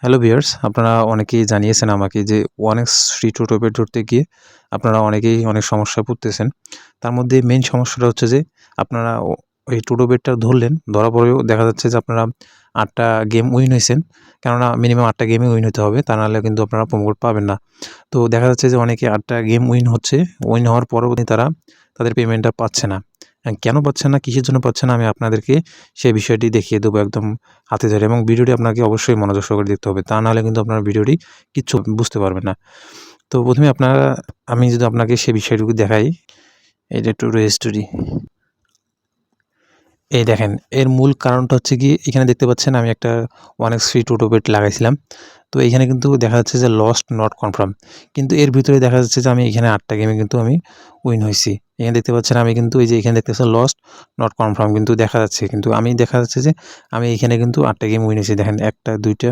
Hello viewers, আপনারা অনেকেই জানিয়েছেন আমাকে যে ওয়ানএক্স ফ্রি টোটো বেট ধরতে গিয়ে আপনারা অনেকেই অনেক সমস্যায় পড়তেছেন। তার মধ্যে মেইন সমস্যাটা হচ্ছে যে আপনারা ওই টোটো বেটটা ধরলেন, ধরার পরেও দেখা যাচ্ছে যে আপনারা ৮ টা গেম উইন হইছেন। কেননা মিনিমাম ৮ টা গেমই উইন হতে হবে। তা নাহলে কিন্তু আপনারা প্রোমো কোড পাবেন না। তো দেখা যাচ্ছে যে অনেকে ৮ টা গেম উইন হচ্ছে। উইন হওয়ার পরেও তারা তাদের পেমেন্টটা পাচ্ছে না। কেন পাচ্ছে না, কিসের জন্য পাচ্ছে না আমি আপনাদেরকে সেই বিষয়টি দেখিয়ে দেবো একদম হাতে ধরে, এবং ভিডিওটি আপনাকে অবশ্যই মনোযোগ সহকারে দেখতে হবে। তা নাহলে কিন্তু আপনার ভিডিওটি কিচ্ছু বুঝতে পারবেন না। তো প্রথমে আমি যদি আপনাকে সেই বিষয়টুকু দেখাই, এটা একটু রেজিস্ট্রি। এই দেখেন, এর মূল কারণটা হচ্ছে কি, এখানে দেখতে পাচ্ছেন আমি একটা 1x ফ্রি টোটো বেট লাগাইছিলাম। তো এইখানে কিন্তু দেখা যাচ্ছে যে লস্ট নট কনফার্ম, কিন্তু এর ভিতরে দেখা যাচ্ছে যে আমি এখানে 8 টা গেমে কিন্তু আমি উইন হয়েছি। এখানে দেখতে পাচ্ছেন আমি কিন্তু এই যে এখানে দেখতে পাচ্ছেন লস্ট নট কনফার্ম কিন্তু দেখা যাচ্ছে, কিন্তু আমি দেখা যাচ্ছে যে আমি এখানে কিন্তু 8 টা গেম উইন হয়েছি। দেখেন 1টা 2টা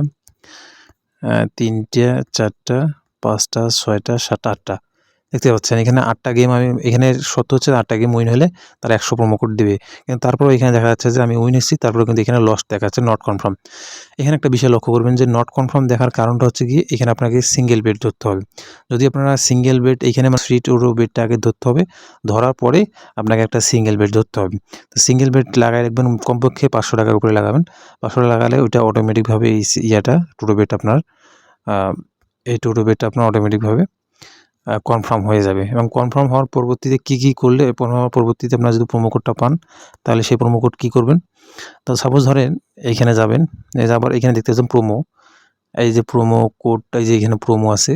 3টা 4টা 5টা 6টা 7টা 8টা দেখতে পাচ্ছেন। এখানে 8 টা গেম আমি এখানে সত্য হচ্ছে 8 টা গেম উইন হলে তারা 100 প্রোমো কোড দিবে। কিন্তু তারপরেও এখানে দেখা যাচ্ছে যে আমি উইন হচ্ছি, তারপরেও কিন্তু এখানে লস্ট দেখাচ্ছে নট কনফার্ম। এখানে একটা বিষয় লক্ষ্য করবেন যে নট কনফার্ম দেখার কারণটা হচ্ছে গিয়ে এখানে আপনাকে সিঙ্গেল বেট ধরতে হবে। যদি আপনারা সিঙ্গেল বেট এখানে ফ্রি টোটো বেটটা আগে ধরতে হবে, ধরার পরে আপনাকে একটা সিঙ্গেল বেট ধরতে হবে। তো সিঙ্গেল বেট লাগাই রাখবেন, কমপক্ষে 500 টাকার উপরে লাগাবেন। 500 টাকা লাগালে ওইটা অটোমেটিকভাবে এই টোটো বেট আপনার এই টোটো বেটটা আপনার অটোমেটিকভাবে কনফার্ম হয়ে যাবে। এবং কনফার্ম হওয়ার পরবর্তীতে কী করলে, পরবর্তীতে আপনারা যদি প্রোমো কোডটা পান, তাহলে সেই প্রোমো কোড কী করবেন। তো সাপোজ ধরেন এইখানে যাবেন, যাবার এখানে দেখতে পাচ্ছেন প্রোমো, এই যে প্রোমো কোডটা, এই যে এখানে প্রোমো আছে,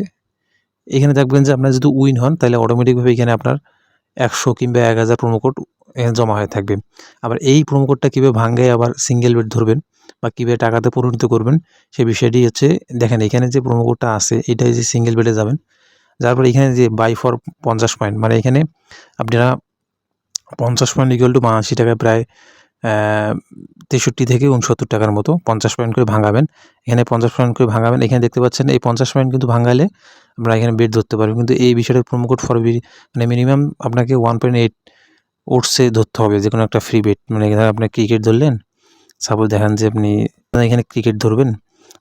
এখানে দেখবেন যে আপনার যদি উইন হন তাহলে অটোমেটিকভাবে এখানে আপনার 100 কিংবা 1000 প্রোমো কোড এখানে জমা হয়ে থাকবে। আবার এই প্রোমো কোডটা কীভাবে ভাঙ্গায় আবার সিঙ্গেল বেট ধরবেন বা কীভাবে টাকাতে পরিণত করবেন, সেই বিষয়টি হচ্ছে দেখেন এখানে যে প্রোমো কোডটা আছে এটাই যে সিঙ্গেল বেটে যাবেন, যার পরে এখানে যে বাই ফর 50 পয়েন্ট, মানে এখানে আপনারা 50 পয়েন্ট ইকুয়াল টু 82 টাকায় প্রায় 63 থেকে 69 টাকার মতো 50 পয়েন্ট করে ভাঙাবেন। এখানে 50 পয়েন্ট করে ভাঙাবেন। এখানে দেখতে পাচ্ছেন এই 50 পয়েন্ট কিন্তু ভাঙালে আমরা এখানে বেট ধরতে পারবেন। কিন্তু এই বিষয়টা প্রোমো কোড ফর মানে মিনিমাম আপনাকে 1.8 ওটসে ধরতে হবে যে কোনো একটা ফ্রি বেট। মানে এখানে আপনি ক্রিকেট ধরলেন, সাপোজ দেখান যে আপনি এখানে ক্রিকেট ধরবেন।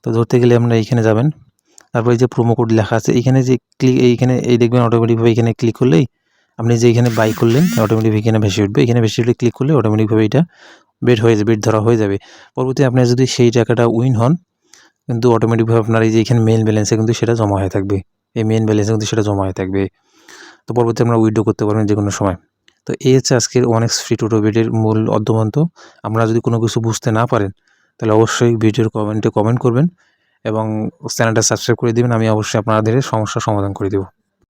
তো ধরতে গেলে আপনারা এইখানে যাবেন, তারপরে এই যে প্রোমো কোড লেখা আছে এখানে যে এইখানে এই দেখবেন অটোমেটিকভাবে এখানে ক্লিক করলেই আপনি যে এখানে বাই করলেন অটোমেটিক এখানে ভেসে উঠবে। এখানে ভেসে উঠলে ক্লিক করলে অটোমেটিকভাবে এটা বেট হয়ে যাবে, বেট ধরা হয়ে যাবে। পরবর্তী আপনি যদি সেই টাকাটা উইন হন, কিন্তু অটোমেটিকভাবে আপনার এই যে এখানে মেইন ব্যালেন্সে কিন্তু সেটা জমা হয়ে থাকবে। এই মেইন ব্যালেন্সে কিন্তু সেটা জমা হয়ে থাকবে। তো পরবর্তী আপনারা উইথড্র করতে পারবেন যে কোনো সময়। তো এই হচ্ছে আজকের 1x ফ্রি টোটো বেটের মূল অদ্যমন্ত। আপনারা যদি কোনো কিছু বুঝতে না পারেন তাহলে অবশ্যই ভিডিওর কমেন্টে কমেন্ট করবেন এবং চ্যানেলটা সাবস্ক্রাইব করে দিবেন। আমি অবশ্যই আপনাদের সমস্যার সমাধান করে দেব।